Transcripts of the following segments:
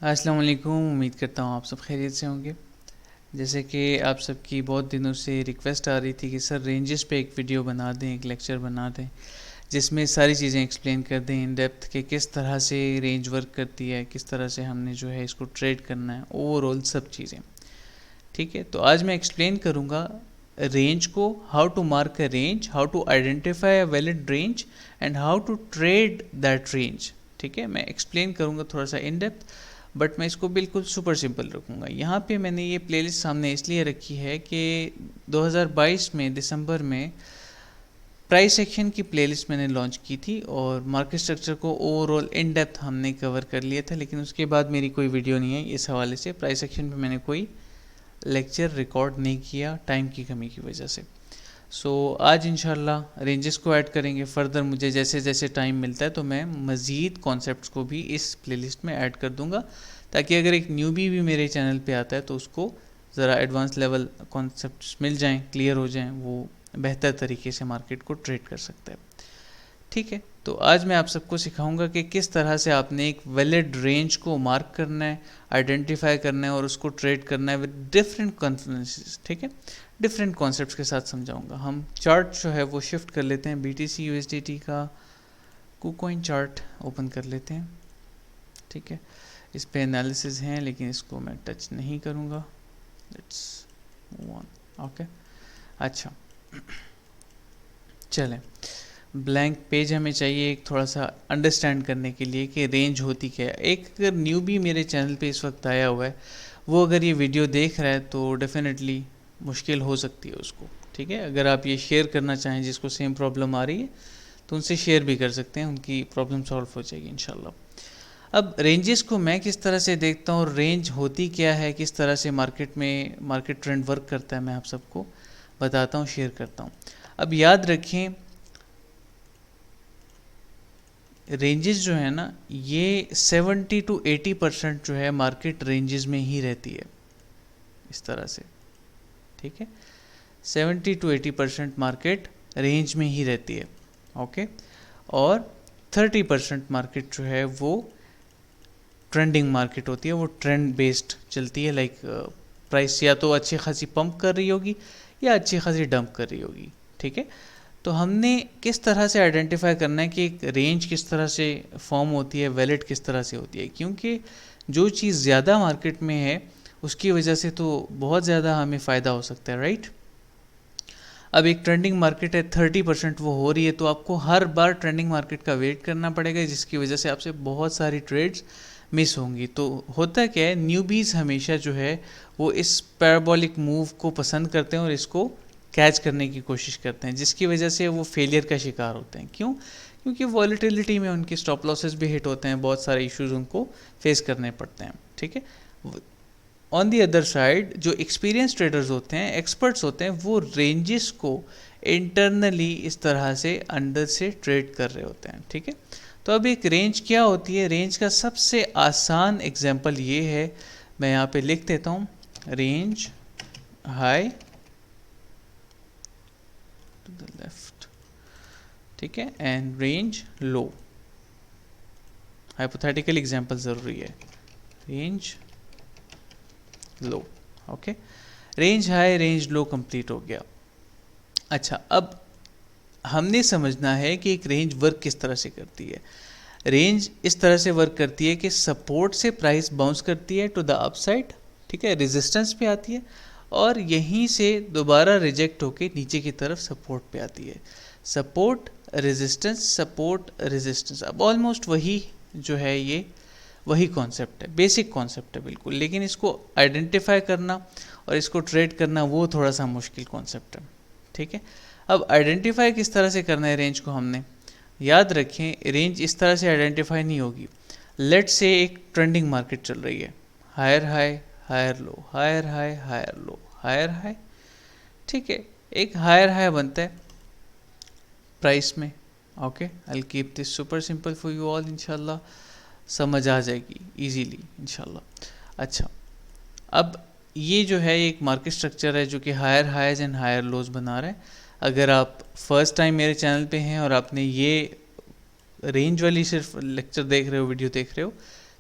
अस्सलाम वालेकुम। उम्मीद करता हूँ आप सब खैरियत से होंगे। जैसे कि आप सबकी बहुत दिनों से रिक्वेस्ट आ रही थी कि सर रेंजेस पे एक वीडियो बना दें, एक लेक्चर बना दें जिसमें सारी चीज़ें एक्सप्लेन कर दें इन डेप्थ कि किस तरह से रेंज वर्क करती है, किस तरह से हमने जो है इसको ट्रेड करना है, ओवरऑल सब चीज़ें। ठीक है, तो आज मैं एक्सप्लेन करूँगा रेंज को, how to mark a range, how to identify a valid range and how to trade that range. ठीक है, मैं एक्सप्लेन करूँगा थोड़ा सा इन डेप्थ, बट मैं इसको बिल्कुल सुपर सिंपल रखूँगा। यहाँ पे मैंने ये प्लेलिस्ट सामने इसलिए रखी है कि 2022 में दिसंबर में प्राइस एक्शन की प्लेलिस्ट मैंने लॉन्च की थी और मार्केट स्ट्रक्चर को ओवरऑल इन डेप्थ हमने कवर कर लिया था, लेकिन उसके बाद मेरी कोई वीडियो नहीं है इस हवाले से। प्राइस एक्शन पे मैंने कोई लेक्चर रिकॉर्ड नहीं किया टाइम की कमी की वजह से। आज इंशाल्लाह रेंजेस को ऐड करेंगे। फर्दर मुझे जैसे जैसे टाइम मिलता है तो मैं मज़ीद कॉन्सेप्ट्स को भी इस प्लेलिस्ट में ऐड कर दूंगा, ताकि अगर एक न्यूबी भी मेरे चैनल पे आता है तो उसको ज़रा एडवांस लेवल कॉन्सेप्ट्स मिल जाएं, क्लियर हो जाएं, वो बेहतर तरीके से मार्केट को ट्रेड कर सकता है। ठीक है, तो आज मैं आप सबको सिखाऊंगा कि किस तरह से आपने एक वैलिड रेंज को मार्क करना है, आइडेंटिफाई करना है और उसको ट्रेड करना है विद डिफरेंट कॉन्फिडेंसेस। ठीक है, डिफरेंट कॉन्सेप्ट्स के साथ समझाऊंगा। हम चार्ट जो है वो शिफ्ट कर लेते हैं, BTC USDT का KuCoin चार्ट ओपन कर लेते हैं। ठीक है, इस पे एनालिसिस हैं लेकिन इसको मैं टच नहीं करूँगा। Let's move on. ओके, अच्छा चलें, ब्लैंक पेज हमें चाहिए एक थोड़ा सा अंडरस्टैंड करने के लिए कि रेंज होती क्या है। एक अगर न्यूबी मेरे चैनल पे इस वक्त आया हुआ है, वो अगर ये वीडियो देख रहा है तो डेफिनेटली मुश्किल हो सकती है उसको। ठीक है, अगर आप ये शेयर करना चाहें जिसको सेम प्रॉब्लम आ रही है तो उनसे शेयर भी कर सकते हैं, उनकी प्रॉब्लम सॉल्व हो जाएगी इंशाल्लाह। अब रेंजेस को मैं किस तरह से देखता हूँ, रेंज होती क्या है, किस तरह से मार्केट ट्रेंड वर्क करता है, मैं आप सबको बताता हूँ, शेयर करता हूँ। अब याद रखें, रेंजेस जो है ना ये 70 to 80% जो है मार्केट रेंजेस में ही रहती है, इस तरह से। ठीक है, 70 to 80% मार्केट रेंज में ही रहती है। ओके, और 30% मार्केट जो है वो ट्रेंडिंग मार्केट होती है, वो ट्रेंड बेस्ड चलती है। लाइक प्राइस या तो अच्छी खासी पंप कर रही होगी या अच्छी खासी डंप कर रही होगी। ठीक है, तो हमने किस तरह से आइडेंटिफाई करना है कि एक रेंज किस तरह से फॉर्म होती है, वैलिड किस तरह से होती है, क्योंकि जो चीज़ ज़्यादा मार्केट में है उसकी वजह से तो बहुत ज़्यादा हमें फ़ायदा हो सकता है, राइट। अब एक ट्रेंडिंग मार्केट है, 30% वो हो रही है, तो आपको हर बार ट्रेंडिंग मार्केट का वेट करना पड़ेगा, जिसकी वजह से आपसे बहुत सारी ट्रेड्स मिस होंगी। तो होता क्या है, न्यूबीज़ हमेशा जो है वो इस पैराबोलिक मूव को पसंद करते हैं और इसको कैच करने की कोशिश करते हैं, जिसकी वजह से वो फेलियर का शिकार होते हैं। क्यों? क्योंकि वॉलेटिलिटी में उनके स्टॉप लॉसेस भी हिट होते हैं, बहुत सारे इश्यूज उनको फेस करने पड़ते हैं। ठीक है, ऑन दी अदर साइड जो एक्सपीरियंस ट्रेडर्स होते हैं, एक्सपर्ट्स होते हैं, वो रेंजेस को इंटरनली इस तरह से अंदर से ट्रेड कर रहे होते हैं। ठीक है, तो अब एक रेंज क्या होती है, रेंज का सबसे आसान एग्जांपल ये है, मैं यहाँ पे लिख देता हूँ, range high to the left, ठीक है, and range low. Hypothetical example ज़रूरी है, range low. Okay, range high range low complete हो गया। अच्छा, अब हमने समझना है कि एक रेंज वर्क किस तरह से करती है। रेंज इस तरह से वर्क करती है कि सपोर्ट से प्राइस बाउंस करती है टू द अपसाइड, ठीक है, रेजिस्टेंस पे आती है और यहीं से दोबारा रिजेक्ट होके नीचे की तरफ सपोर्ट पे आती है। सपोर्ट रेजिस्टेंस, सपोर्ट रेजिस्टेंस, अब ऑलमोस्ट वही जो है, ये वही कॉन्सेप्ट है, बेसिक कॉन्सेप्ट है बिल्कुल, लेकिन इसको आइडेंटिफाई करना और इसको ट्रेड करना वो थोड़ा सा मुश्किल कॉन्सेप्ट है। ठीक है, अब आइडेंटिफाई किस तरह से करना है रेंज को, हमने याद रखें रेंज इस तरह से आइडेंटिफाई नहीं होगी। लेट से एक ट्रेंडिंग मार्केट चल रही है, higher high higher low, higher high higher low, higher high, ठीक है, एक हायर हाई बनता है प्राइस में। Okay, I keep this super simple for you all, इंशाल्लाह समझ आ जाएगी इजीली इंशाल्लाह। अच्छा, अब ये जो है एक मार्केट स्ट्रक्चर है जो कि higher highs and higher lows बना रहा है। अगर आप फर्स्ट टाइम मेरे चैनल पे हैं और आपने ये रेंज वाली सिर्फ लेक्चर देख रहे हो, वीडियो देख रहे हो,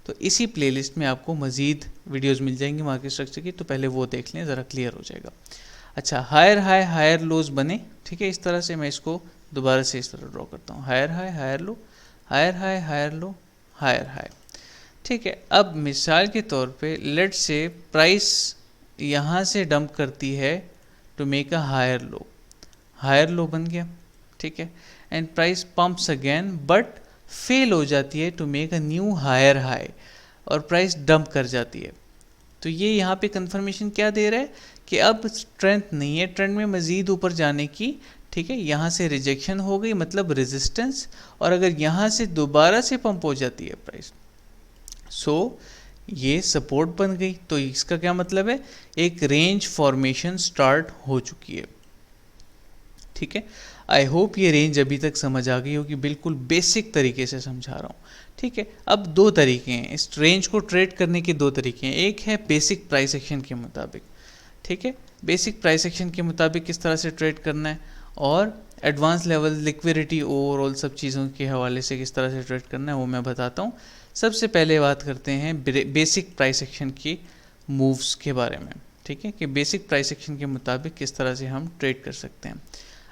तो इसी प्लेलिस्ट में आपको मज़ीद वीडियोस मिल जाएंगी मार्केट स्ट्रक्चर की, तो पहले वो देख लें, ज़रा क्लियर हो जाएगा। अच्छा, हायर हाई हायर लोज बने, ठीक है, इस तरह से मैं इसको दोबारा से इस तरह ड्रॉ करता हूँ, higher high higher low, higher high higher low, higher high, ठीक है। अब मिसाल के तौर पे लेट से प्राइस यहाँ से डंप करती है to make a higher low बन गया, ठीक है, and price pumps again but fail हो जाती है to make a new higher high, और प्राइस डंप कर जाती है। तो ये यहाँ पे कंफर्मेशन क्या दे रहा है कि अब स्ट्रेंथ नहीं है ट्रेंड में मज़ीद ऊपर जाने की, ठीक है, यहाँ से रिजेक्शन हो गई मतलब रेजिस्टेंस, और अगर यहाँ से दोबारा से पंप हो जाती है प्राइस, सो ये सपोर्ट बन गई। तो इसका क्या मतलब है, एक रेंज फॉर्मेशन स्टार्ट हो चुकी है, ठीक है। आई होप ये रेंज अभी तक समझ आ गई होगी, बिल्कुल बेसिक तरीके से समझा रहा हूँ, ठीक है। अब दो तरीके हैं इस रेंज को ट्रेड करने के, दो तरीके हैं। एक है बेसिक प्राइस एक्शन के मुताबिक, ठीक है, बेसिक प्राइस एक्शन के मुताबिक किस तरह से ट्रेड करना है, और एडवांस लेवल लिक्विडिटी ओवरऑल सब चीज़ों के हवाले से किस तरह से ट्रेड करना है वो मैं बताता हूँ। सबसे पहले बात करते हैं बेसिक प्राइस एक्शन की मूव्स के बारे में, ठीक है, कि बेसिक प्राइस एक्शन के मुताबिक किस तरह से हम ट्रेड कर सकते हैं।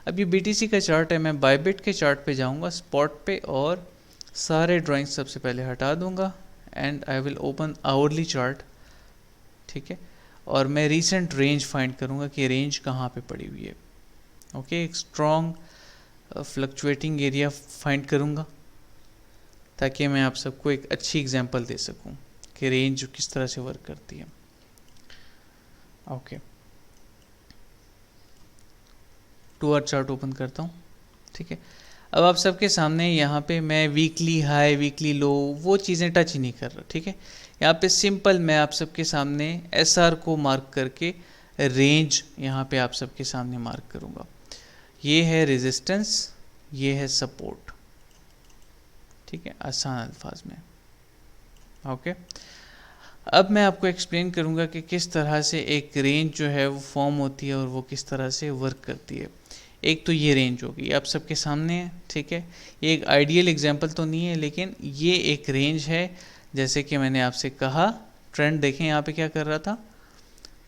अब ये BTC का चार्ट है, मैं बायबिट के चार्ट पे जाऊंगा स्पॉट पे, और सारे ड्राइंग सबसे पहले हटा दूंगा, and I will open hourly chart, ठीक है, और मैं रीसेंट रेंज फाइंड करूंगा कि रेंज कहाँ पे पड़ी हुई है। ओके, एक स्ट्रॉन्ग फ्लक्चुएटिंग एरिया फाइंड करूंगा ताकि मैं आप सबको एक अच्छी एग्जांपल दे सकूं कि रेंज किस तरह से वर्क करती है। ओके, 2 आवर चार्ट ओपन करता हूँ, ठीक है। अब आप सबके सामने यहाँ पे मैं वीकली हाई वीकली लो वो चीज़ें टच ही नहीं कर रहा, ठीक है। यहाँ पे सिंपल मैं आप सबके सामने SR को मार्क करके रेंज यहाँ पे आप सबके सामने मार्क करूँगा। ये है रेजिस्टेंस, ये है सपोर्ट, ठीक है, आसान अल्फाज में। ओके, अब मैं आपको एक्सप्लेन करूँगा कि किस तरह से एक रेंज जो है वो फॉर्म होती है और वो किस तरह से वर्क करती है। एक तो ये रेंज होगी आप सबके सामने है, ठीक है, ये एक आइडियल एग्जांपल तो नहीं है लेकिन ये एक रेंज है। जैसे कि मैंने आपसे कहा ट्रेंड देखें यहाँ पे क्या कर रहा था,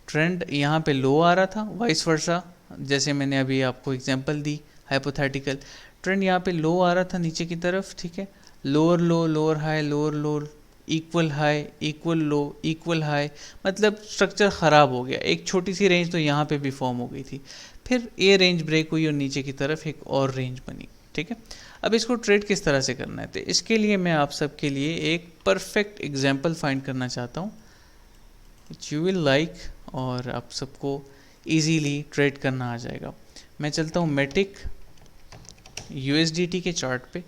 ट्रेंड यहाँ पे लो आ रहा था, वाइस वर्सा, जैसे मैंने अभी आपको एग्जांपल दी हाइपोथेटिकल, ट्रेंड यहाँ पे लो आ रहा था नीचे की तरफ, ठीक है, lower low lower high lower low equal high equal low equal high, मतलब स्ट्रक्चर ख़राब हो गया। एक छोटी सी रेंज तो यहाँ पे भी फॉर्म हो गई थी, फिर ये रेंज ब्रेक हुई और नीचे की तरफ एक और रेंज बनी, ठीक है। अब इसको ट्रेड किस तरह से करना है, तो इसके लिए मैं आप सबके लिए एक परफेक्ट एग्जांपल फाइंड करना चाहता हूँ विच यू विल लाइक, और आप सबको इजीली ट्रेड करना आ जाएगा। मैं चलता हूँ मेटिक USDT के चार्ट पे,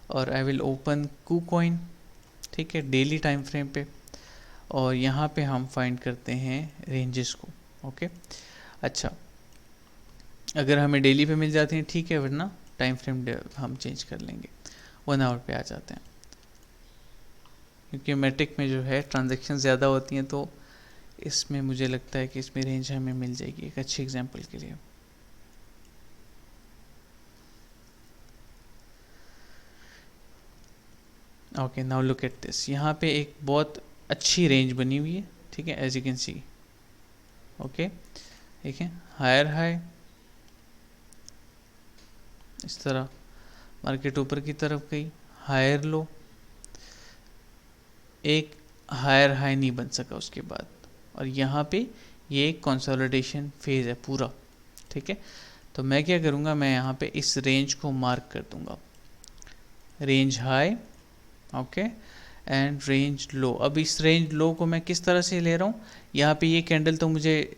और आई विल ओपन KuCoin, ठीक है, डेली टाइम फ्रेम पे, और यहाँ पे हम फाइंड करते हैं रेंजेस को। ओके, अच्छा, अगर हमें डेली पे मिल जाते हैं ठीक है, वरना टाइम फ्रेम हम चेंज कर लेंगे, 1 आवर पे आ जाते हैं, क्योंकि मेटिक में जो है ट्रांजैक्शन ज़्यादा होती हैं तो इसमें मुझे लगता है कि इसमें रेंज हमें मिल जाएगी एक अच्छी एग्जांपल के लिए। Okay, now look at this, यहाँ पे एक बहुत अच्छी रेंज बनी हुई है, ठीक है, as you can see. Okay, ठीक है, हायर हाई, इस तरह मार्केट ऊपर की तरफ गई, हायर लो, एक हायर हाई नहीं बन सका उसके बाद, और यहाँ पे ये एक कंसोलिडेशन फेज है पूरा, ठीक है। तो मैं क्या करूँगा, मैं यहाँ पे इस रेंज को मार्क कर दूँगा, range high, okay, and range low. अब इस रेंज लो को मैं किस तरह से ले रहा हूँ, यहाँ पे ये कैंडल तो मुझे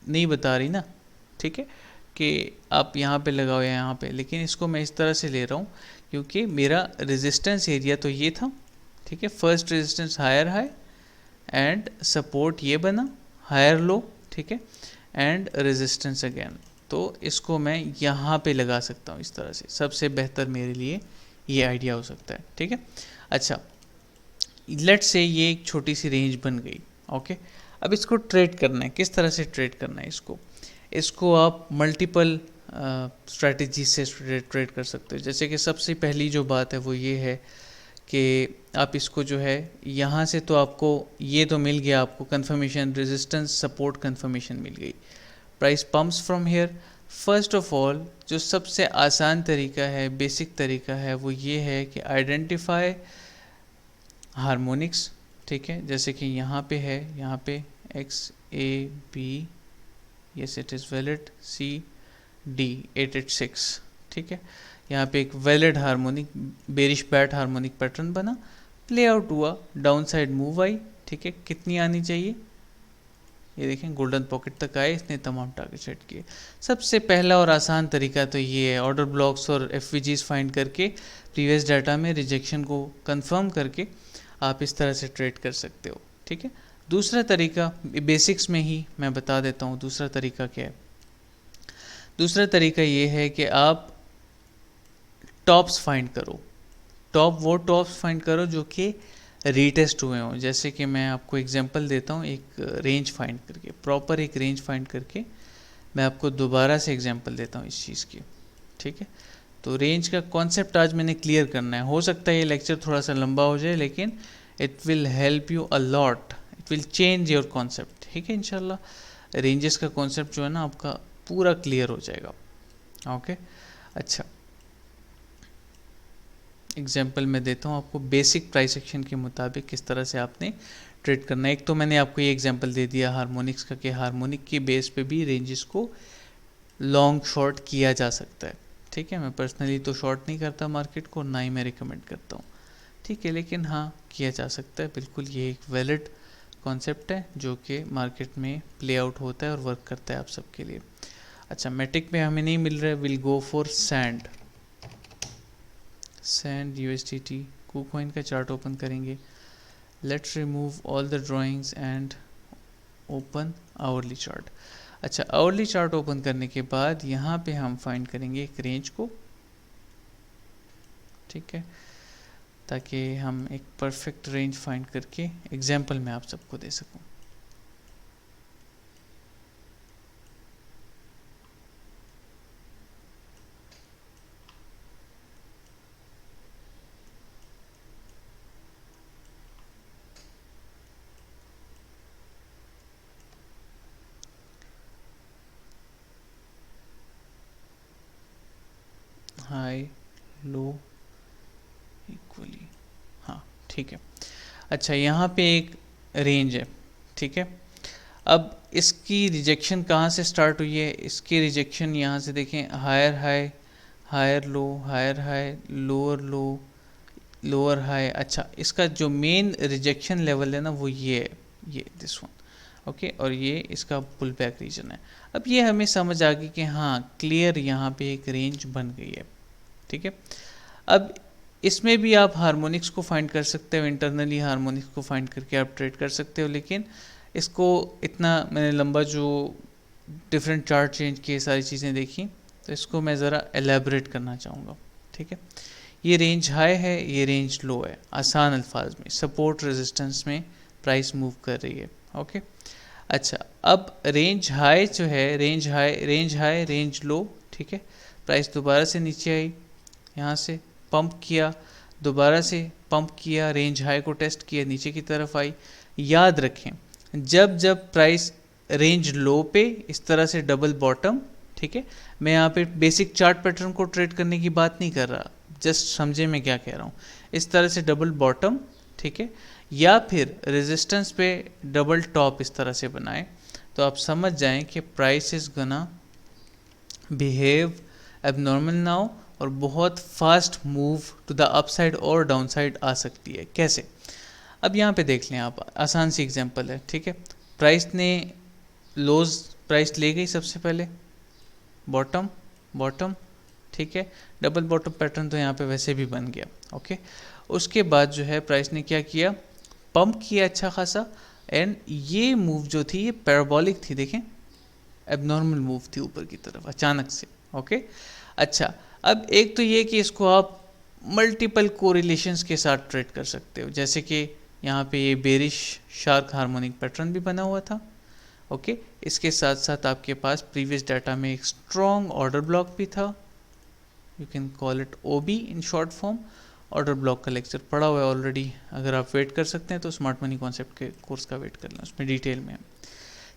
नहीं बता रही ना, ठीक है, कि आप यहाँ पे लगाओ या यहाँ पे, लेकिन इसको मैं इस तरह से ले रहा हूँ क्योंकि मेरा रेजिस्टेंस एरिया तो ये था, ठीक है, first resistance higher high and support ये बना हायर लो, ठीक है, एंड रेजिस्टेंस अगेन, तो इसको मैं यहाँ पे लगा सकता हूँ इस तरह से, सबसे बेहतर मेरे लिए ये आइडिया हो सकता है, ठीक है। अच्छा, लेट्स से ये एक छोटी सी रेंज बन गई, ओके। अब इसको ट्रेड करना है, किस तरह से ट्रेड करना है इसको आप मल्टीपल स्ट्रैटेजी से ट्रेड कर सकते हो। जैसे कि सबसे पहली जो बात है वो ये है कि आप इसको जो है यहाँ से तो आपको ये तो मिल गया, आपको कंफर्मेशन रेजिस्टेंस सपोर्ट कंफर्मेशन मिल गई, price pumps from here. First of all जो सबसे आसान तरीका है, बेसिक तरीका है, वो ये है कि आइडेंटिफाई हार्मोनिक्स, ठीक है। जैसे कि यहाँ पे है, यहाँ पे X A B, yes it is valid, C D 886, ठीक है। यहाँ पे एक valid harmonic bearish bat harmonic pattern बना, प्ले आउट हुआ, डाउन साइड मूव आई, ठीक है। कितनी आनी चाहिए, ये देखें गोल्डन पॉकेट तक आए, इसने तमाम टारगेट सेट किए। सबसे पहला और आसान तरीका तो ये है, ऑर्डर ब्लॉक्स और एफवीजीज फाइंड करके प्रीवियस डाटा में रिजेक्शन को कंफर्म करके आप इस तरह से ट्रेड कर सकते हो, ठीक है। दूसरा तरीका बेसिक्स में ही मैं बता देता हूँ, दूसरा तरीका क्या है। दूसरा तरीका ये है कि आप टॉप्स फाइंड करो, वो टॉप्स फाइंड करो जो कि रीटेस्ट हुए हों। जैसे कि मैं आपको एग्जांपल देता हूँ, एक रेंज फाइंड करके, प्रॉपर एक रेंज फाइंड करके मैं आपको दोबारा से एग्जांपल देता हूँ इस चीज़ की, ठीक है। तो रेंज का कॉन्सेप्ट आज मैंने क्लियर करना है। हो सकता है ये लेक्चर थोड़ा सा लंबा हो जाए, लेकिन it will help you a lot, it will change your concept, ठीक है। इंशाल्लाह रेंजेस का कॉन्सेप्ट जो है ना आपका पूरा क्लियर हो जाएगा, ओके। अच्छा, एग्जाम्पल मैं देता हूँ आपको, बेसिक प्राइस एक्शन के मुताबिक किस तरह से आपने ट्रेड करना है। एक तो मैंने आपको ये एग्जांपल दे दिया हार्मोनिक्स का, कि हार्मोनिक के बेस पे भी रेंजेस को लॉन्ग शॉर्ट किया जा सकता है, ठीक है। मैं पर्सनली तो शॉर्ट नहीं करता मार्केट को, ना ही मैं रिकमेंड करता हूँ, ठीक है, लेकिन हाँ किया जा सकता है, बिल्कुल ये एक वैलिड कॉन्सेप्ट है जो कि मार्केट में प्ले आउट होता है और वर्क करता है आप सबके लिए। अच्छा, मैटिक में हमें नहीं मिल रहा है, will go for sand USDT KuCoin का चार्ट ओपन करेंगे। Let's remove all the drawings and open hourly chart. अच्छा, आवरली चार्ट ओपन करने के बाद यहाँ पे हम फाइंड करेंगे एक रेंज को, ठीक है, ताकि हम एक परफेक्ट रेंज फाइंड करके एग्जाम्पल मैं आप सबको दे सकूँ। हाई लो इक्वली, हाँ ठीक है। अच्छा, यहाँ पे एक रेंज है, ठीक है। अब इसकी रिजेक्शन कहाँ से स्टार्ट हुई है, इसकी रिजेक्शन यहाँ से देखें, higher high, higher low, higher high, lower low, lower high. अच्छा, इसका जो मेन रिजेक्शन लेवल है ना वो ये है, ये दिस वन, ओके। और ये इसका पुल बैक रीजन है। अब ये हमें समझ आ गई कि हाँ क्लियर यहाँ पे एक रेंज बन गई है, ठीक है। अब इसमें भी आप हार्मोनिक्स को फाइंड कर सकते हो, इंटरनली हार्मोनिक्स को फाइंड करके आप ट्रेड कर सकते हो, लेकिन इसको इतना मैंने लंबा जो डिफरेंट चार्ट चेंज किए, सारी चीज़ें देखी, तो इसको मैं ज़रा एलेबरेट करना चाहूँगा, ठीक है। ये रेंज हाई है, ये रेंज लो है, आसान अल्फाज में सपोर्ट रेजिस्टेंस में प्राइस मूव कर रही है, ओके। अच्छा, अब रेंज हाई जो है, रेंज हाई रेंज लो, ठीक है। प्राइस दोबारा से नीचे आई, यहाँ से पंप किया, दोबारा से पंप किया, रेंज हाई को टेस्ट किया, नीचे की तरफ आई। याद रखें, जब जब प्राइस रेंज लो पे इस तरह से डबल बॉटम, ठीक है, मैं यहाँ पे बेसिक चार्ट पैटर्न को ट्रेड करने की बात नहीं कर रहा, जस्ट समझे मैं क्या कह रहा हूँ, इस तरह से डबल बॉटम, ठीक है, या फिर रेजिस्टेंस पे डबल टॉप इस तरह से बनाए, तो आप समझ जाएं कि price is gonna behave abnormal now, और बहुत fast move to the upside और डाउनसाइड आ सकती है। कैसे, अब यहाँ पे देख लें आप, आसान सी एग्जांपल है, ठीक है। प्राइस ने लोज प्राइस ले गई, सबसे पहले बॉटम बॉटम, ठीक है, डबल बॉटम पैटर्न तो यहाँ पे वैसे भी बन गया, ओके। उसके बाद जो है प्राइस ने क्या किया, पंप किया अच्छा खासा, एंड ये मूव जो थी ये पैराबोलिक थी, देखें एबनॉर्मल मूव थी ऊपर की तरफ अचानक से, ओके। अच्छा, अब एक तो ये कि इसको आप मल्टीपल कोरिलेशंस के साथ ट्रेड कर सकते हो, जैसे कि यहाँ पे ये बेरिश शार्क हार्मोनिक पैटर्न भी बना हुआ था, ओके। इसके साथ साथ आपके पास प्रीवियस डाटा में एक स्ट्रॉन्ग ऑर्डर ब्लॉक भी था, you can call it OB in short form, order block का लेक्चर पढ़ा हुआ है ऑलरेडी, अगर आप वेट कर सकते हैं तो स्मार्ट मनी कॉन्सेप्ट के कोर्स का वेट कर लें, उसमें डिटेल में है।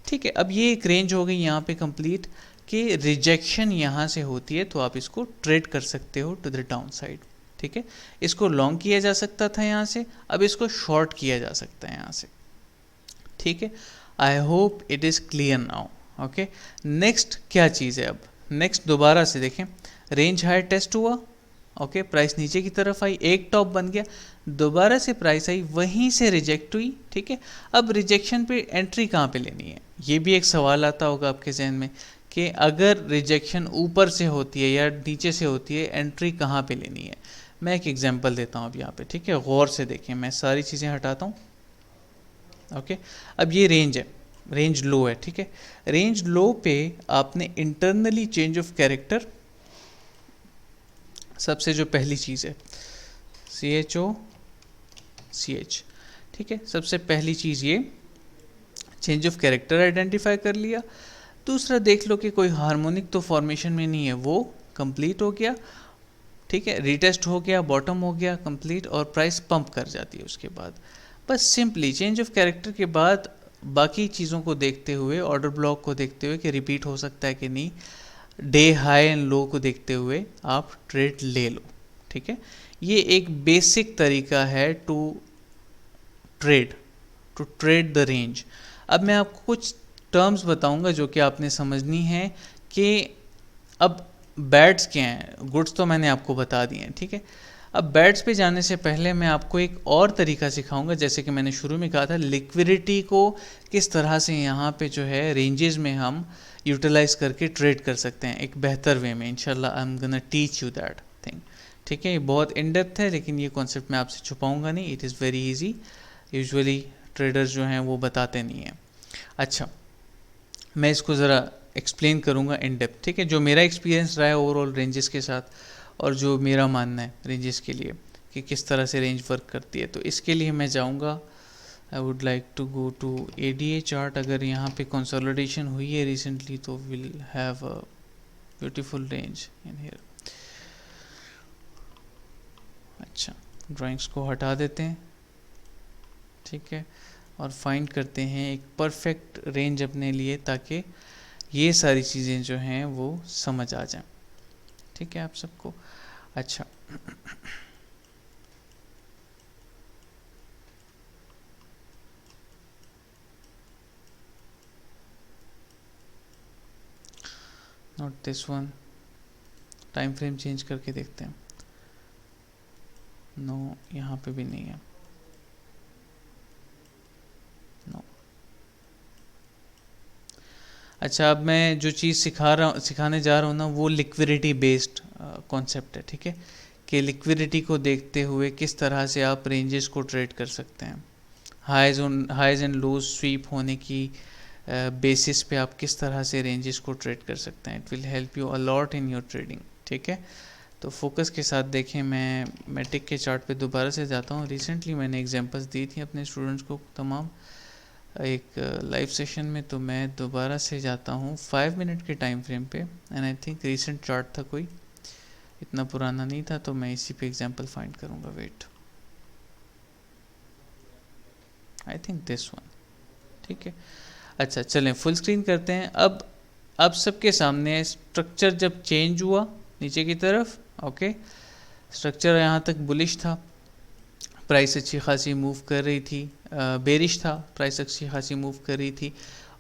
ठीक है, अब ये एक रेंज हो गई यहाँ पे कंप्लीट कि रिजेक्शन यहाँ से होती है तो आप इसको ट्रेड कर सकते हो टू द डाउन साइड। ठीक है, इसको लॉन्ग किया जा सकता था यहाँ से, अब इसको शॉर्ट किया जा सकता है यहाँ से। ठीक है, I hope it is clear now. Okay, next क्या चीज़ है, अब नेक्स्ट दोबारा से देखें, रेंज हाई टेस्ट हुआ, ओके, प्राइस नीचे की तरफ आई, एक टॉप बन गया, दोबारा से प्राइस आई, वहीं से रिजेक्ट हुई। ठीक है, अब रिजेक्शन पे एंट्री कहाँ पे लेनी है, ये भी एक सवाल आता होगा आपके जहन में कि अगर रिजेक्शन ऊपर से होती है या नीचे से होती है, एंट्री कहाँ पे लेनी है। मैं एक एग्जांपल देता हूँ अब यहाँ पे। ठीक है, गौर से देखें, मैं सारी चीज़ें हटाता हूँ। ओके, अब ये रेंज है, रेंज लो है। ठीक है, रेंज लो पे आपने इंटरनली चेंज ऑफ कैरेक्टर, सबसे जो पहली चीज़ है CHOCH। ठीक है, सबसे पहली चीज़ ये चेंज ऑफ कैरेक्टर आइडेंटिफाई कर लिया। दूसरा देख लो कि कोई हार्मोनिक तो फॉर्मेशन में नहीं है, वो कंप्लीट हो गया। ठीक है, रीटेस्ट हो गया, बॉटम हो गया कंप्लीट, और प्राइस पंप कर जाती है उसके बाद। बस सिंपली चेंज ऑफ कैरेक्टर के बाद बाकी चीज़ों को देखते हुए, ऑर्डर ब्लॉक को देखते हुए कि रिपीट हो सकता है कि नहीं, डे हाई एंड लो को देखते हुए आप ट्रेड ले लो। ठीक है, ये एक बेसिक तरीका है टू ट्रेड द रेंज। अब मैं आपको कुछ टर्म्स बताऊंगा जो कि आपने समझनी है कि अब बैड्स क्या हैं, गुड्स तो मैंने आपको बता दिए हैं। ठीक है, अब बैड्स पे जाने से पहले मैं आपको एक और तरीका सिखाऊंगा, जैसे कि मैंने शुरू में कहा था, लिक्विडिटी को किस तरह से यहाँ पे जो है रेंजेस में हम यूटिलाइज करके ट्रेड कर सकते हैं एक बेहतर वे में। इंशाल्लाह I am gonna teach you that thing. ठीक है, ये बहुत इन डेप्थ है, लेकिन ये कॉन्सेप्ट मैं आपसे छुपाऊंगा नहीं, it is very easy. Usually traders जो हैं वो बताते नहीं हैं। अच्छा, मैं इसको ज़रा एक्सप्लेन करूँगा इन डेप्थ। ठीक है, जो मेरा एक्सपीरियंस रहा है ओवरऑल रेंजेस के साथ, और जो मेरा मानना है रेंजेस के लिए कि किस तरह से रेंज वर्क करती है, तो इसके लिए मैं जाऊँगा, I would like to go to ADA chart. अगर यहाँ पे कंसोलिडेशन हुई है रिसेंटली तो will have a beautiful range in here. अच्छा, ड्राइंग्स को हटा देते हैं। ठीक है, और फाइंड करते हैं एक परफेक्ट रेंज अपने लिए, ताकि ये सारी चीज़ें जो हैं वो समझ आ जाएं। ठीक है आप सबको। अच्छा, not this one, time frame change करके देखते हैं। नो, यहाँ पे भी नहीं है। नो। अच्छा, अब मैं जो चीज़ सिखाने जा रहा हूँ ना, वो लिक्विडिटी बेस्ड कॉन्सेप्ट है। ठीक है, कि लिक्विडिटी को देखते हुए किस तरह से आप रेंजेस को ट्रेड कर सकते हैं, हाइज एंड लोज स्वीप होने की बेसिस पे आप किस तरह से रेंजेस को ट्रेड कर सकते हैं। It will help you a lot in your trading. ठीक है, तो फोकस के साथ देखें। मैं मैटिक के चार्ट पे दोबारा से जाता हूँ। रिसेंटली मैंने एग्जांपल्स दी थी अपने स्टूडेंट्स को तमाम, एक लाइव सेशन में, तो मैं दोबारा से जाता हूँ 5 मिनट के टाइम फ्रेम पे, and I think recent chart था, कोई इतना पुराना नहीं था, तो मैं इसी पे एग्जांपल फाइंड करूँगा। Wait, I think this one. ठीक है, अच्छा चलें फुल स्क्रीन करते हैं। अब सबके सामने स्ट्रक्चर जब चेंज हुआ नीचे की तरफ, ओके, स्ट्रक्चर यहाँ तक बुलिश था, प्राइस अच्छी खासी मूव कर रही थी, बेरिश था, प्राइस अच्छी खासी मूव कर रही थी,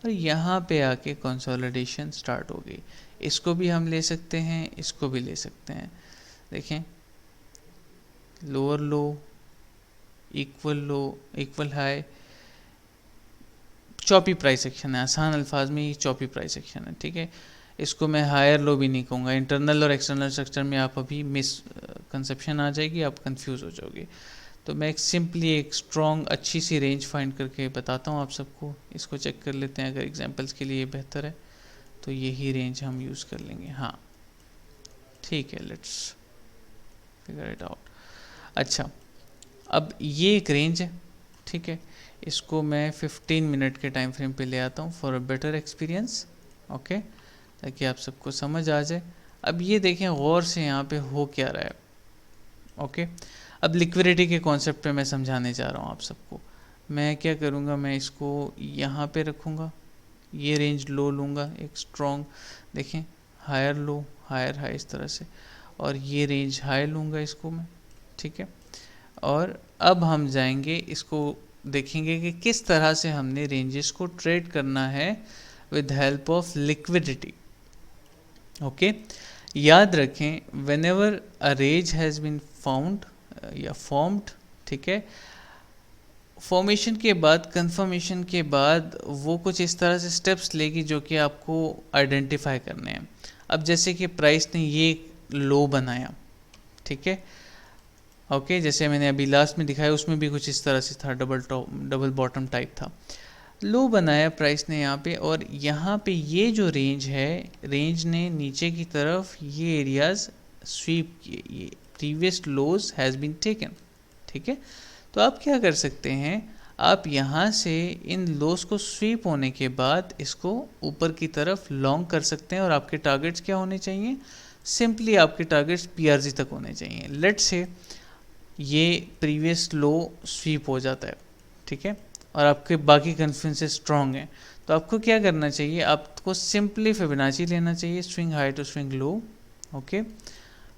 और यहाँ पे आके कंसोलिडेशन स्टार्ट हो गई। इसको भी हम ले सकते हैं, इसको भी ले सकते हैं। देखें, lower low, equal high, choppy price action है, आसान अल्फाज में ही चॉपी प्राइस एक्शन है। ठीक है, इसको मैं हायर लो भी नहीं कहूँगा। इंटरनल और एक्सटर्नल स्ट्रक्चर में आप अभी मिस कंसेप्शन आ जाएगी, आप कंफ्यूज हो जाओगे। तो मैं एक स्ट्रॉन्ग अच्छी सी रेंज फाइंड करके बताता हूँ आप सबको। इसको चेक कर लेते हैं, अगर एग्जांपल्स के लिए बेहतर है तो यही रेंज हम यूज़ कर लेंगे। हाँ ठीक है, लेट्स फिगर इट आउट। अच्छा, अब ये एक रेंज है। ठीक है, इसको मैं 15 मिनट के टाइम फ्रेम पे ले आता हूँ for a better experience. Okay, ताकि आप सबको समझ आ जाए। अब ये देखें गौर से यहाँ पे हो क्या रहा है। ओके, अब लिक्विडिटी के कॉन्सेप्ट पे मैं समझाने जा रहा हूँ आप सबको। मैं क्या करूँगा, मैं इसको यहाँ पे रखूँगा, ये रेंज लो लूँगा एक स्ट्रॉन्ग, देखें हायर लो हायर हाई इस तरह से, और ये रेंज हाई लूँगा इसको मैं, ठीक है। और अब हम जाएंगे इसको देखेंगे कि किस तरह से हमने रेंजेस को ट्रेड करना है with help of liquidity. Okay, याद रखें whenever a range has been found या फॉर्म्ड, ठीक है, फॉर्मेशन के बाद कंफर्मेशन के बाद वो कुछ इस तरह से स्टेप्स लेगी जो कि आपको आइडेंटिफाई करने हैं। अब जैसे कि प्राइस ने ये लो बनाया, ठीक है, ओके, जैसे मैंने अभी लास्ट में दिखाया उसमें भी कुछ इस तरह से था, डबल बॉटम टाइप था, लो बनाया प्राइस ने यहाँ पे, और यहाँ पे ये जो रेंज है, रेंज ने नीचे की तरफ ये एरियाज स्वीप किए, ये previous lows has been taken, ठीक है। तो आप क्या कर सकते हैं, आप यहाँ से इन लोस को स्वीप होने के बाद इसको ऊपर की तरफ लॉन्ग कर सकते हैं, और आपके टारगेट्स क्या होने चाहिए, सिंपली आपके टारगेट्स पीआरजी तक होने चाहिए। लेट से ये प्रीवियस लो स्वीप हो जाता है, ठीक है, और आपके बाकी कन्फ्लुएंसेस स्ट्रॉन्ग हैं, तो आपको क्या करना चाहिए, आपको सिंपली फिबोनाची लेना चाहिए, swing high to swing low, okay,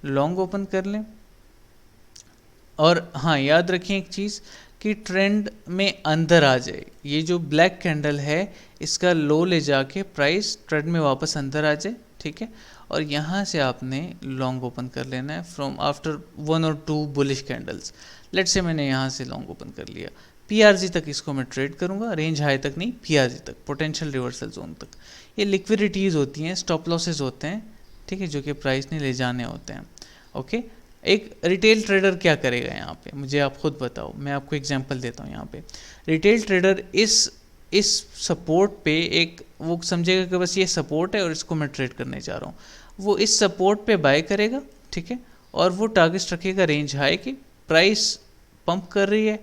long open कर लें। और हाँ, याद रखें एक चीज़ कि ट्रेंड में अंदर आ जाए, ये जो ब्लैक कैंडल है इसका लो ले जाके प्राइस ट्रेंड में वापस अंदर आ जाए, ठीक है, और यहाँ से आपने लॉन्ग ओपन कर लेना है फ्रॉम आफ्टर 1 और 2 बुलिश कैंडल्स। लेट से मैंने यहाँ से लॉन्ग ओपन कर लिया, पीआरजी तक इसको मैं ट्रेड करूँगा, रेंज हाई तक नहीं, पीआरजी तक, पोटेंशियल रिवर्सल जोन तक। ये लिक्विडिटीज़ होती हैं, स्टॉप लॉसेज होते हैं, ठीक है, जो कि प्राइस ने ले जाने होते हैं। ओके, एक रिटेल ट्रेडर क्या करेगा यहाँ पे, मुझे आप खुद बताओ, मैं आपको एग्जांपल देता हूँ। यहाँ पे रिटेल ट्रेडर इस सपोर्ट पे एक वो समझेगा कि बस ये सपोर्ट है और इसको मैं ट्रेड करने जा रहा हूँ, वो इस सपोर्ट पे बाय करेगा, ठीक है, और वो टारगेट रखेगा रेंज हाई की, प्राइस पंप कर रही है,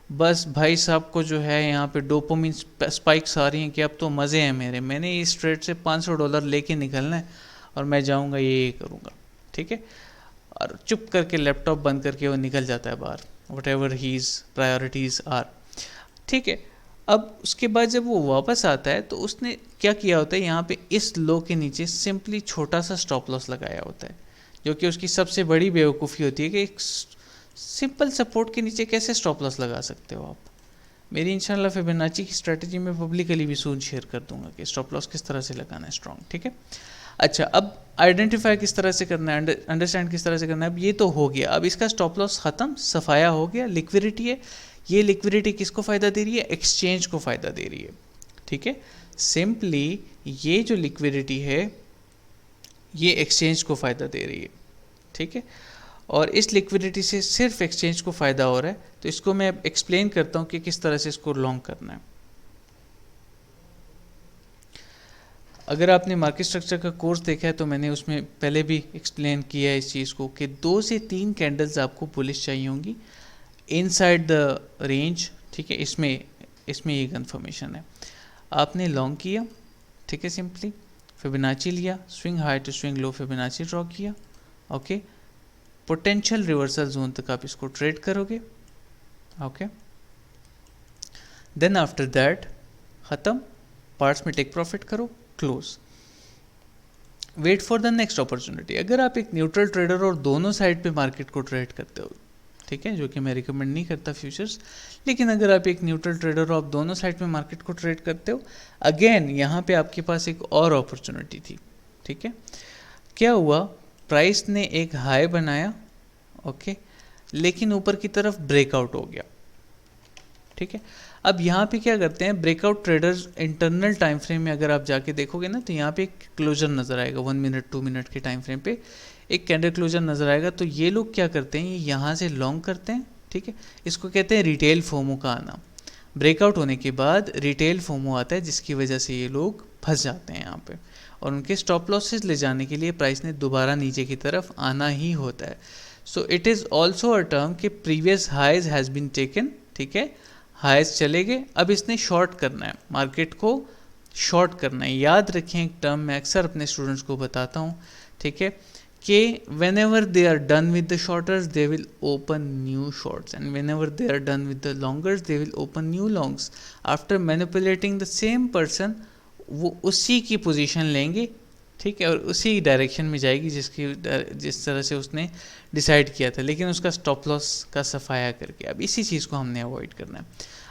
बस भाई साहब को जो है यहाँ पे डोपामिन स्पाइक्स आ रही हैं कि अब तो मज़े हैं मेरे, मैंने इस ट्रेड से $500 लेके निकलना है और मैं जाऊँगा ये करूँगा, ठीक है, और चुप करके लैपटॉप बंद करके वो निकल जाता है बाहर, whatever his priorities are, ठीक है। अब उसके बाद जब वो वापस आता है तो उसने क्या किया होता है, यहाँ पे इस लो के नीचे सिंपली छोटा सा स्टॉप लॉस लगाया होता है, जो कि उसकी सबसे बड़ी बेवकूफ़ी होती है कि एक सिंपल सपोर्ट के नीचे कैसे स्टॉप लॉस लगा सकते हो आप। मेरी इंशाल्लाह फिबोनाची की स्ट्रैटेजी में पब्लिकली भी सून शेयर कर दूंगा कि स्टॉप लॉस किस तरह से लगाना है स्ट्रॉन्ग, ठीक है। अच्छा, अब आइडेंटिफाई किस तरह से करना है, अंडरस्टैंड किस तरह से करना है, अब ये तो हो गया, अब इसका स्टॉप लॉस ख़त्म, सफाया हो गया, लिक्विडिटी है, ये लिक्विडिटी किसको फ़ायदा दे रही है, एक्सचेंज को फ़ायदा दे रही है, ठीक है। सिंपली ये जो लिक्विडिटी है ये एक्सचेंज को फ़ायदा दे रही है, ठीक है, और इस लिक्विडिटी से सिर्फ एक्सचेंज को फ़ायदा हो रहा है। तो इसको मैं एक्सप्लेन करता हूँ कि किस तरह से इसको लॉन्ग करना है। अगर आपने मार्केट स्ट्रक्चर का कोर्स देखा है तो मैंने उसमें पहले भी एक्सप्लेन किया है इस चीज़ को कि 2 से 3 कैंडल्स आपको बुलिश चाहिए होंगी इनसाइड द रेंज, ठीक है, इसमें ये कन्फर्मेशन है। आपने लॉन्ग किया, ठीक है, सिंपली फिबोनाची लिया, swing high to swing low fibonacci draw किया, ओके, पोटेंशियल रिवर्सल जोन तक आप इसको ट्रेड करोगे, ओके, देन आफ्टर दैट ख़त्म, पार्ट्स में टेक प्रॉफिट करो, close, wait for the next opportunity. अगर आप एक न्यूट्रल ट्रेडर और दोनों साइड पे मार्केट को ट्रेड करते हो, ठीक है, जो कि मैं रिकमेंड नहीं करता फ्यूचर्स, लेकिन अगर आप एक न्यूट्रल ट्रेडर हो, आप दोनों साइड पे मार्केट को ट्रेड करते हो, अगेन यहाँ पे आपके पास एक और अपॉर्चुनिटी थी, ठीक है। क्या हुआ, प्राइस ने एक हाई बनाया, ओके, लेकिन ऊपर की तरफ ब्रेकआउट हो गया, ठीक है। अब यहाँ पे क्या करते हैं breakout traders, internal time frame में अगर आप जाके देखोगे ना तो यहाँ पे एक क्लोजर नज़र आएगा, 1 मिनट 2 मिनट के टाइम फ्रेम पे एक कैंडल क्लोजर नज़र आएगा। तो ये लोग क्या करते हैं, ये यहाँ से लॉन्ग करते हैं, ठीक है, इसको कहते हैं रिटेल फोमो का आना। ब्रेकआउट होने के बाद रिटेल फोमो आता है जिसकी वजह से ये लोग फंस जाते हैं यहाँ पे, और उनके स्टॉप लॉसेस ले जाने के लिए प्राइस ने दोबारा नीचे की तरफ आना ही होता है। So it is also a term कि previous highs has been taken, ठीक है, हाइज चले गए, अब इसने शॉर्ट करना है, मार्केट को शॉर्ट करना है। याद रखें एक टर्म मैं अक्सर अपने स्टूडेंट्स को बताता हूँ, ठीक है, कि whenever they are done with the shorters they will open new shorts and whenever they are done with the longers they will open new longs. After manipulating the same person, वो उसी की position लेंगे, ठीक है, और उसी direction में जाएगी जिस तरह से उसने डिसाइड किया था, लेकिन उसका स्टॉप लॉस का सफाया करके। अब इसी चीज़ को हमने अवॉइड करना है।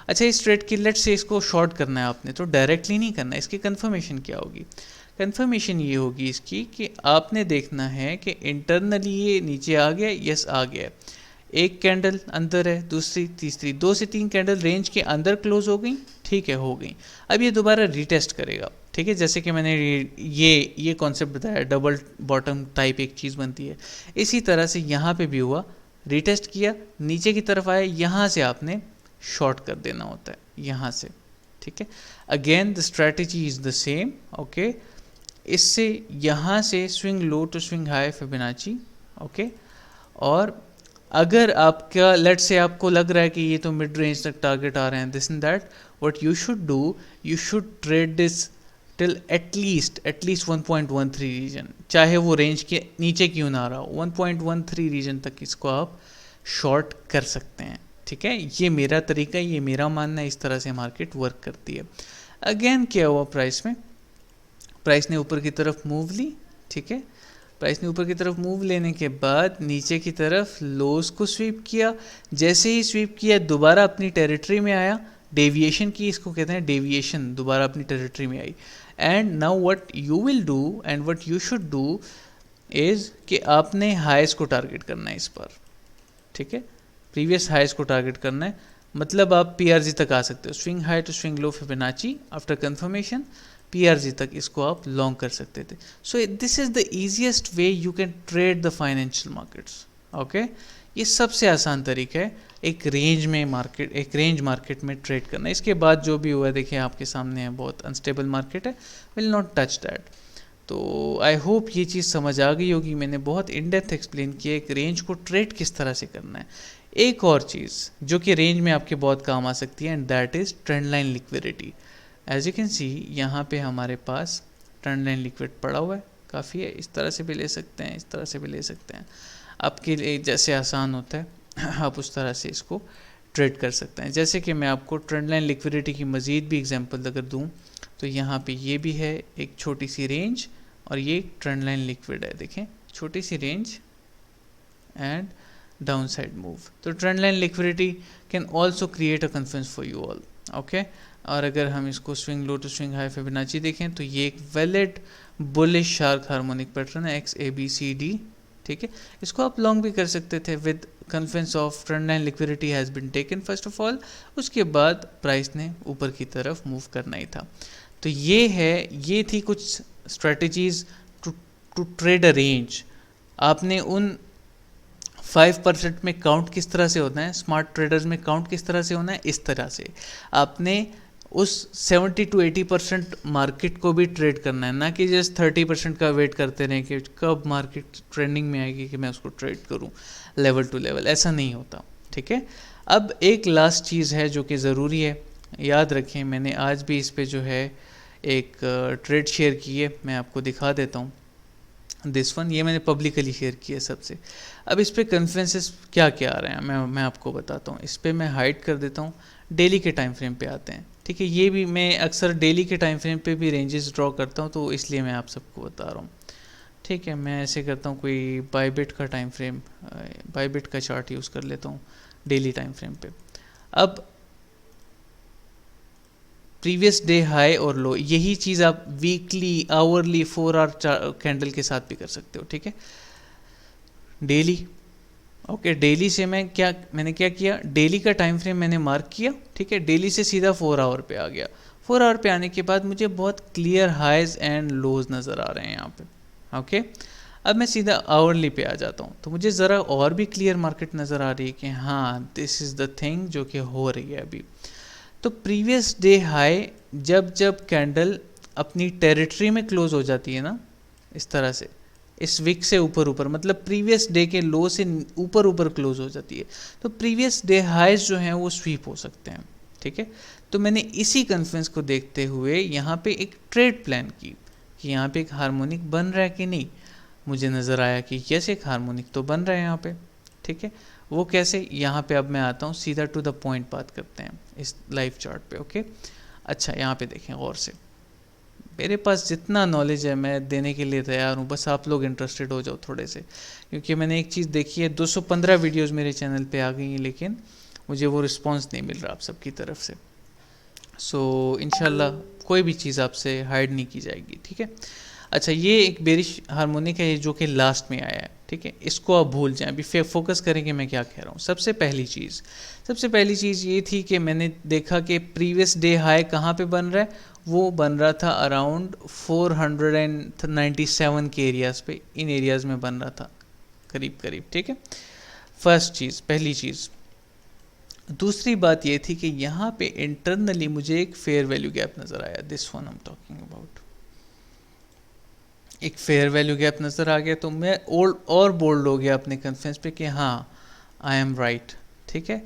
अच्छा, इस ट्रेड की लेट से इसको शॉर्ट करना है आपने, तो डायरेक्टली नहीं करना है। इसकी कंफर्मेशन क्या होगी? कंफर्मेशन ये होगी इसकी कि आपने देखना है कि इंटरनली ये नीचे आ गया, यस आ गया, एक कैंडल अंदर है, दूसरी तीसरी 2 से 3 कैंडल रेंज के अंदर क्लोज हो गई, ठीक है, हो गई। अब ये दोबारा रीटेस्ट करेगा, ठीक है, जैसे कि मैंने ये कॉन्सेप्ट बताया, डबल बॉटम टाइप एक चीज़ बनती है, इसी तरह से यहाँ पे भी हुआ, रीटेस्ट किया, नीचे की तरफ आया, यहाँ से आपने शॉर्ट कर देना होता है, यहाँ से, ठीक है। Again the strategy is the same, okay. इससे यहाँ से swing low to swing high fibonacci, okay. और अगर आपका लेट से आपको लग रहा है कि ये तो मिड रेंज तक टारगेट आ रहे हैं, this and that, what you should do, you should trade this till at least 1.13 region, चाहे वो रेंज के नीचे क्यों ना रहा हो, 1.13 रीजन तक इसको आप शॉर्ट कर सकते हैं, ठीक है। ये मेरा तरीका, ये मेरा मानना है, इस तरह से मार्केट वर्क करती है। अगेन क्या हुआ प्राइस में, प्राइस ने ऊपर की तरफ मूव ली, ठीक है, प्राइस ने ऊपर की तरफ मूव लेने के बाद नीचे की तरफ लोस को स्वीप किया, जैसे ही स्वीप किया दोबारा अपनी टेरिटरी में आया, डेविएशन की, इसको कहते हैं डेविएशन, दोबारा अपनी टेरिटरी में आई। And now what you will do and what you should do is कि आपने हाइस को टारगेट करना है इस पर, ठीक है, प्रीवियस हाइस को टारगेट करना है, मतलब आप पीआरजी तक आ सकते हो, swing high to swing low fibonacci, after confirmation PRZ तक इसको आप लॉन्ग कर सकते थे। So this is the easiest way you can trade the financial markets, okay. ये सबसे आसान तरीका है एक रेंज मार्केट में ट्रेड करना। इसके बाद जो भी हुआ है देखिए आपके सामने है, बहुत अनस्टेबल मार्केट है, विल नॉट टच दैट। तो आई होप ये चीज़ समझ आ गई होगी, मैंने बहुत इन डेप्थ एक्सप्लेन किया एक रेंज को ट्रेड किस तरह से करना है। एक और चीज़ जो कि रेंज में आपके बहुत काम आ सकती है, and that is trend line liquidity. As you can see यहाँ पे हमारे पास ट्रेंड लाइन लिक्विड पड़ा हुआ है, काफ़ी है, इस तरह से भी ले सकते हैं, इस तरह से भी ले सकते हैं, आपके लिए जैसे आसान होता है आप उस तरह से इसको ट्रेड कर सकते हैं। जैसे कि मैं आपको ट्रेंड लाइन लिक्विडिटी की मज़ीद भी एग्जांपल अगर दूं तो यहाँ पे ये भी है एक छोटी सी रेंज और ये एक ट्रेंड लाइन लिक्विड है, देखें छोटी सी range and down side move. तो trend line liquidity can also create a confuse for you all, okay. और अगर हम इसको swing low to swing high Fibonacci देखें तो ये एक valid bullish shark harmonic pattern है, XABCD, ठीक है। इसको आप लॉन्ग भी कर सकते थे with confluence of trend line liquidity has been taken first of all, उसके बाद प्राइस ने ऊपर की तरफ मूव करना ही था। तो ये थी कुछ strategies to trade a range. आपने उन 5% में काउंट किस तरह से होना है, स्मार्ट ट्रेडर्स में काउंट किस तरह से होना है, इस तरह से आपने उस 70 to 80% मार्केट को भी ट्रेड करना है, ना कि जस्ट 30% का वेट करते रहें कि कब मार्केट ट्रेंडिंग में आएगी कि मैं उसको ट्रेड करूं लेवल टू लेवल, ऐसा नहीं होता, ठीक है। अब एक लास्ट चीज़ है जो कि ज़रूरी है, याद रखें, मैंने आज भी इस पे जो है एक ट्रेड शेयर की है, मैं आपको दिखा देता हूँ। दिस वन ये मैंने पब्लिकली शेयर किया है सबसे। अब इस पर कन्फ्लुएंसेस क्या क्या आ रहे हैं मैं आपको बताता हूँ। इस पर मैं हाइड कर देता हूँ, डेली के टाइम फ्रेम पे आते हैं, ठीक है। ये भी मैं अक्सर डेली के टाइम फ्रेम पे भी रेंजेस ड्रॉ करता हूँ, तो इसलिए मैं आप सबको बता रहा हूँ, ठीक है। मैं ऐसे करता हूँ, कोई बायबिट का टाइम फ्रेम, बायबिट का चार्ट यूज़ कर लेता हूँ डेली टाइम फ्रेम पे। अब प्रीवियस डे हाई और लो, यही चीज़ आप वीकली, आवरली, 4 आवर कैंडल के साथ भी कर सकते हो, ठीक है। डेली, ओके, डेली से मैंने क्या किया, डेली का टाइम फ्रेम मैंने मार्क किया, ठीक है। डेली से सीधा 4 आवर पे आ गया। 4 आवर पे आने के बाद मुझे बहुत क्लियर हाइज एंड लोज नज़र आ रहे हैं यहाँ पे, ओके। अब मैं सीधा आवरली पे आ जाता हूँ, तो मुझे ज़रा और भी क्लियर मार्केट नज़र आ रही है कि हाँ दिस इज़ द थिंग जो कि हो रही है अभी। तो प्रीवियस डे हाई जब कैंडल अपनी टेरिटरी में क्लोज हो जाती है ना, इस तरह से, इस विक से ऊपर मतलब प्रीवियस डे के लो से ऊपर क्लोज हो जाती है, तो प्रीवियस डे हाइज जो हैं वो स्वीप हो सकते हैं, ठीक है। तो मैंने इसी कन्फ्लुएंस को देखते हुए यहाँ पे एक ट्रेड प्लान की कि यहाँ पे एक हार्मोनिक बन रहा है कि नहीं। मुझे नज़र आया कि यस एक हार्मोनिक तो बन रहा है यहाँ पे, ठीक है। वो कैसे, यहाँ पे अब मैं आता हूँ, सीधा टू द पॉइंट बात करते हैं इस लाइव चार्ट पे, ओके। अच्छा यहाँ पे देखें गौर से, मेरे पास जितना नॉलेज है मैं देने के लिए तैयार हूँ, बस आप लोग इंटरेस्टेड हो जाओ थोड़े से, क्योंकि मैंने एक चीज़ देखी है, 215 वीडियोस मेरे चैनल पे आ गई हैं, लेकिन मुझे वो रिस्पांस नहीं मिल रहा आप सबकी तरफ से। सो इंशाल्लाह कोई भी चीज़ आपसे हाइड नहीं की जाएगी, ठीक है। अच्छा ये एक बेरिश हार्मोनिक है जो कि लास्ट में आया है, ठीक है, इसको आप भूल जाएं, अभी फोकस करेंगे मैं क्या कह रहा हूँ। सबसे पहली चीज़ ये थी कि मैंने देखा कि प्रीवियस डे हाई कहाँ पे बन रहा है, वो बन रहा था अराउंड 497 के एरियाज़ पे, इन एरियाज़ में बन रहा था करीब करीब, ठीक है। पहली चीज़। दूसरी बात ये थी कि यहाँ पे इंटरनली मुझे एक फेयर वैल्यू गैप नज़र आया, this one I am talking about, एक फेयर वैल्यू गैप नज़र आ गया, तो मैं और बोल्ड हो गया अपने कॉन्फिडेंस पे कि हाँ आई एम राइट, ठीक है।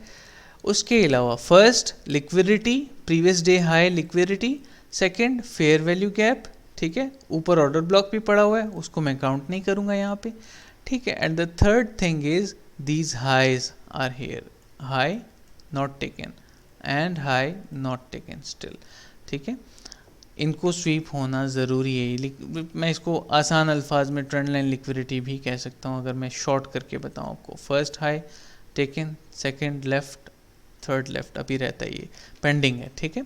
उसके अलावा first liquidity, previous day high liquidity, second fair value gap, ठीक है, ऊपर ऑर्डर ब्लॉक भी पड़ा हुआ है, उसको मैं काउंट नहीं करूँगा यहाँ पे, ठीक है। And the third thing is these highs are here, high not taken and high not taken still, ठीक है। इनको स्वीप होना ज़रूरी है। मैं इसको आसान अल्फाज में ट्रेंड लाइन लिक्विडिटी भी कह सकता हूँ, अगर मैं शॉर्ट करके बताऊँ आपको। First high taken, second left, third left अभी रहता है, ये पेंडिंग है, ठीक है।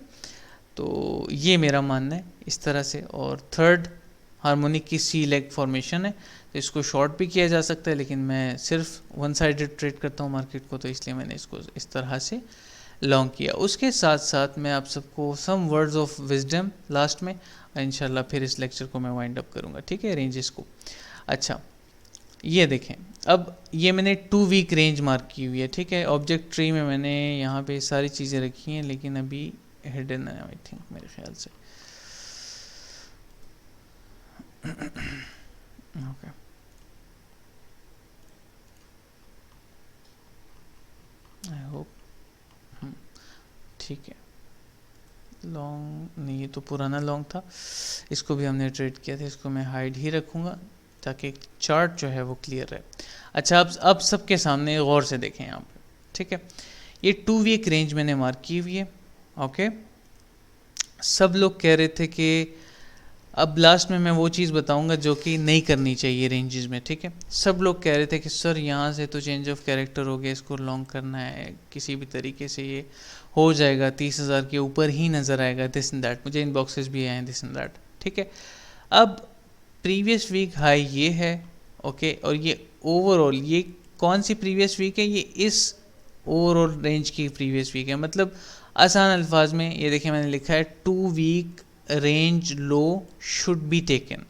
तो ये मेरा मानना है इस तरह से। और थर्ड हार्मोनिक की सी लेग फॉर्मेशन है, तो इसको शॉर्ट भी किया जा सकता है, लेकिन मैं सिर्फ वन साइडेड ट्रेड करता हूँ मार्केट को, तो इसलिए मैंने इसको इस तरह से लॉन्ग किया। उसके साथ साथ मैं आप सबको some words of wisdom last में, इंशाल्लाह फिर इस लेक्चर को मैं वाइंड अप करूँगा, ठीक है, रेंजेस को। अच्छा ये देखें, अब ये मैंने 2 वीक रेंज मार्क की हुई है, ठीक है। ऑब्जेक्ट ट्री में मैंने यहाँ पे सारी चीज़ें रखी हैं, लेकिन अभी हिडन है आई थिंक, मेरे ख्याल से। ओके आई होप, ठीक है। लॉन्ग नहीं, ये तो पुराना लॉन्ग था, इसको भी हमने ट्रेड किया था, इसको मैं हाइड ही रखूँगा ताकि चार्ट जो है वो क्लियर रहे। अच्छा अब सबके सामने गौर से देखें यहाँ पे, ठीक है। ये 2 वीक रेंज मैंने मार्क की हुई है, ओके। सब लोग कह रहे थे कि अब लास्ट में मैं वो चीज़ बताऊंगा जो कि नहीं करनी चाहिए रेंजेस में, ठीक है। सब लोग कह रहे थे कि सर यहाँ से तो चेंज ऑफ कैरेक्टर हो गया, इसको लॉन्ग करना है किसी भी तरीके से, ये हो जाएगा 30,000 के ऊपर ही नज़र आएगा, दिस एंड दैट, मुझे इनबॉक्सेस भी आए हैं दिस एंड दैट, ठीक है। अब प्रीवियस वीक हाई ये है, ओके, और ये ओवरऑल ये कौन सी प्रीवियस वीक है, ये इस ओवरऑल रेंज की प्रीवियस वीक है। मतलब आसान अल्फाज में ये देखिए मैंने लिखा है 2 week range low should be taken,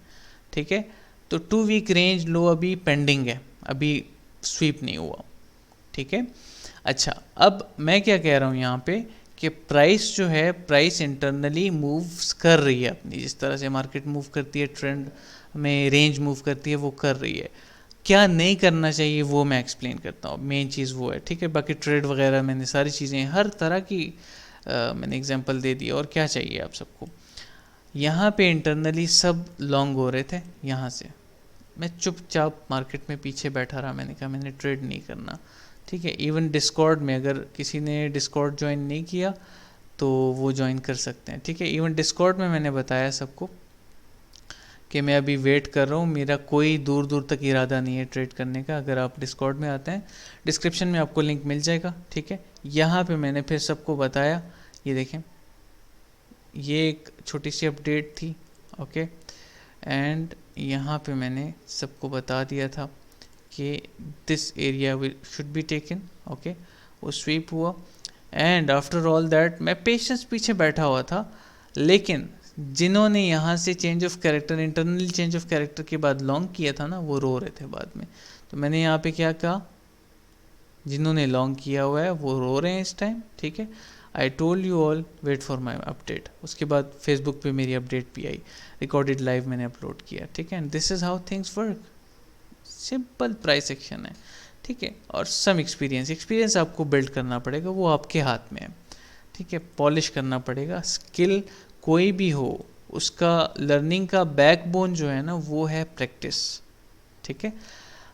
ठीक है। तो 2 वीक रेंज लो अभी पेंडिंग है, अभी स्वीप नहीं हुआ, ठीक है। अच्छा अब मैं क्या कह रहा हूँ यहाँ पे कि प्राइस जो है, प्राइस इंटरनली मूव्स कर रही है अपनी, जिस तरह से मार्केट मूव करती है, ट्रेंड में रेंज मूव करती है, वो कर रही है। क्या नहीं करना चाहिए वो मैं एक्सप्लेन करता हूँ, मेन चीज़ वो है, ठीक है। बाकी ट्रेड वगैरह मैंने सारी चीज़ें हर तरह की मैंने एग्जांपल दे दिया। और क्या चाहिए आप सबको, यहाँ पे इंटरनली सब लॉन्ग हो रहे थे, यहाँ से मैं चुपचाप मार्केट में पीछे बैठा रहा, मैंने कहा मैंने ट्रेड नहीं करना, ठीक है। इवन डिस्कॉर्ड में अगर किसी ने डिस्कॉर्ड ज्वाइन नहीं किया तो वो ज्वाइन कर सकते हैं, ठीक है। इवन डिस्कॉर्ड में मैंने बताया सबको कि मैं अभी वेट कर रहा हूँ, मेरा कोई दूर दूर तक इरादा नहीं है ट्रेड करने का। अगर आप डिस्कॉर्ड में आते हैं, डिस्क्रिप्शन में आपको लिंक मिल जाएगा, ठीक है। यहाँ पे मैंने फिर सबको बताया, ये देखें ये एक छोटी सी अपडेट थी, ओके। एंड यहाँ पे मैंने सबको बता दिया था कि this area should be taken, okay. वो स्वीप हुआ एंड आफ्टर ऑल दैट मैं पेशेंस पीछे बैठा हुआ था, लेकिन जिन्होंने यहाँ से change of character, internal change of character के बाद लॉन्ग किया था ना, वो रो रहे थे बाद में। तो मैंने यहाँ पे क्या कहा, जिन्होंने लॉन्ग किया हुआ है वो रो रहे हैं इस टाइम, ठीक है। I told you all wait for my update. उसके बाद फेसबुक पे मेरी अपडेट भी आई, रिकॉर्डेड लाइव मैंने अपलोड किया, ठीक है। And this is how things work, simple price action है, ठीक है। और सम एक्सपीरियंस आपको बिल्ड करना पड़ेगा, वो आपके हाथ में है, ठीक है। पॉलिश करना पड़ेगा। स्किल कोई भी हो, उसका लर्निंग का बैकबोन जो है ना वो है प्रैक्टिस, ठीक है।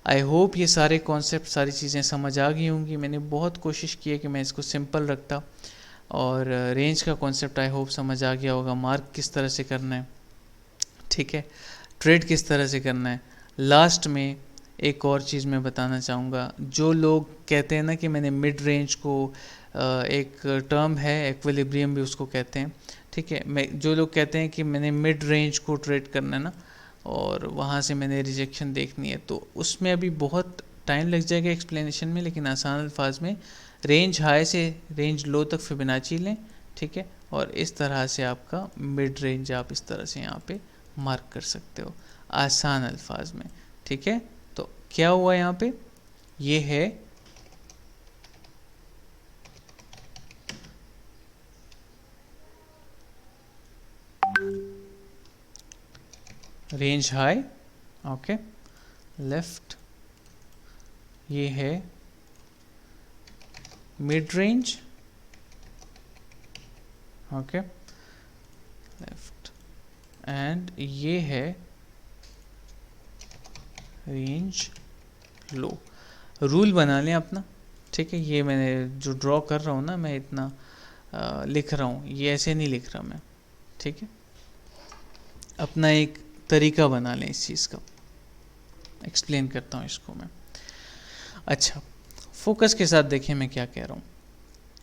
आई होप ये सारे कॉन्सेप्ट, सारी चीज़ें समझ आ गई होंगी। मैंने बहुत कोशिश की है कि मैं इसको सिंपल रखता, और रेंज का कॉन्सेप्ट आई होप समझ आ गया होगा। मार्क किस तरह से करना है, ठीक है, ट्रेड किस तरह से करना है। लास्ट में एक और चीज़ मैं बताना चाहूँगा, जो लोग कहते हैं ना कि मैंने मिड रेंज को, एक टर्म है एक्विलिब्रियम भी उसको कहते हैं, ठीक है, मैं जो लोग कहते हैं कि मैंने मिड रेंज को ट्रेड करना है ना, और वहाँ से मैंने रिजेक्शन देखनी है, तो उसमें अभी बहुत टाइम लग जाएगा एक्सप्लेनेशन में, लेकिन आसान अल्फाज में रेंज हाई से रेंज लो तक फिबोनाची लें, ठीक है, और इस तरह से आपका मिड रेंज आप इस तरह से यहाँ पे मार्क कर सकते हो आसान अल्फाज में, ठीक है। तो क्या हुआ यहाँ पे, ये है रेंज हाई, ओके, लेफ्ट, ये है mid range, okay, left, and ये है रेंज लो। रूल बना लें अपना, ठीक है। ये मैंने जो ड्रॉ कर रहा हूँ ना, मैं इतना लिख रहा हूँ, ये ऐसे नहीं लिख रहा मैं, ठीक है। अपना एक तरीका बना लें इस चीज़ का, एक्सप्लेन करता हूँ इसको मैं। अच्छा, फोकस के साथ देखें मैं क्या कह रहा हूँ।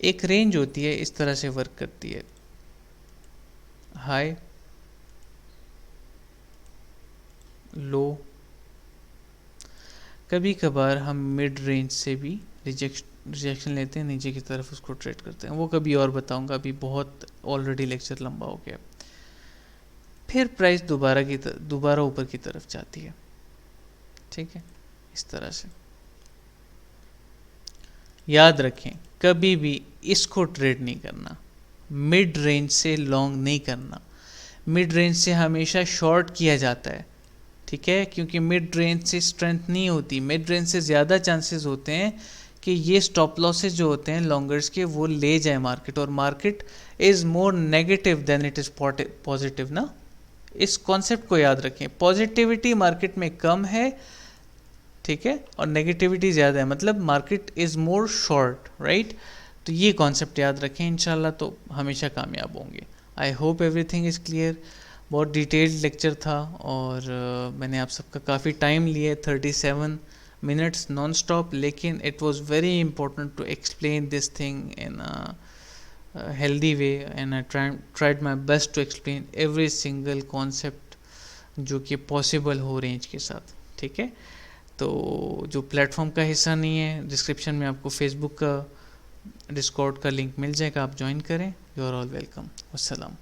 एक रेंज होती है, इस तरह से वर्क करती है, हाई, लो, कभी कभार हम मिड रेंज से भी रिजेक्शन लेते हैं, नीचे की तरफ उसको ट्रेड करते हैं, वो कभी और बताऊंगा, अभी बहुत ऑलरेडी लेक्चर लंबा हो गया। फिर प्राइस दोबारा ऊपर की तरफ जाती है, ठीक है, इस तरह से। याद रखें, कभी भी इसको ट्रेड नहीं करना, मिड रेंज से लॉन्ग नहीं करना। मिड रेंज से हमेशा शॉर्ट किया जाता है, ठीक है, क्योंकि मिड रेंज से स्ट्रेंथ नहीं होती। मिड रेंज से ज़्यादा चांसेस होते हैं कि ये स्टॉप लॉसेज जो होते हैं लॉन्गर्स के, वो ले जाए मार्केट, और market is more negative than it is positive ना। इस कॉन्सेप्ट को याद रखें, पॉजिटिविटी मार्केट में कम है, ठीक है, और नेगेटिविटी ज़्यादा है, मतलब market is more short, right. तो ये कॉन्सेप्ट याद रखें, इंशाल्लाह तो हमेशा कामयाब होंगे। I hope everything is clear. बहुत डिटेल्ड लेक्चर था, और मैंने आप सबका काफ़ी टाइम लिया, 37 मिनट्स नॉन स्टॉप, लेकिन it was very important to explain this thing in a healthy way, and I tried my best to explain every single concept जो कि पॉसिबल हो रेंज के साथ, ठीक है। तो जो प्लेटफॉर्म का हिस्सा नहीं है, डिस्क्रिप्शन में आपको फेसबुक का, डिस्कॉर्ड का लिंक मिल जाएगा, आप ज्वाइन करें। You are all welcome. अस्सलाम।